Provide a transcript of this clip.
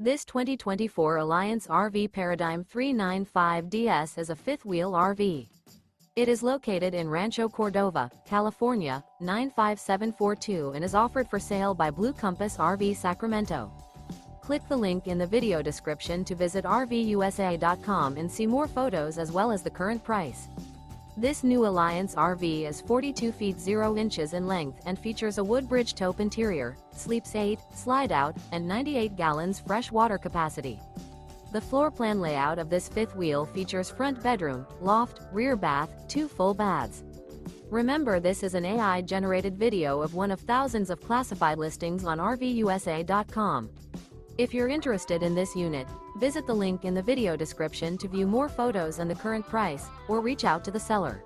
This 2024 Alliance RV Paradigm 395DS is a fifth-wheel RV. It is located in Rancho Cordova, California, 95742 and is offered for sale by Blue Compass RV Sacramento. Click the link in the video description to visit RVUSA.com and see more photos as well as the current price. This new Alliance RV is 42 feet 0 inches in length and features a WOODBRIDGE TAUPE interior, sleeps 8, slide-out, and 98 gallons fresh water capacity. The floor plan layout of this fifth wheel features front bedroom, loft, rear bath, 2 full baths. Remember, this is an AI-generated video of one of thousands of classified listings on RVUSA.com. If you're interested in this unit, visit the link in the video description to view more photos and the current price, or reach out to the seller.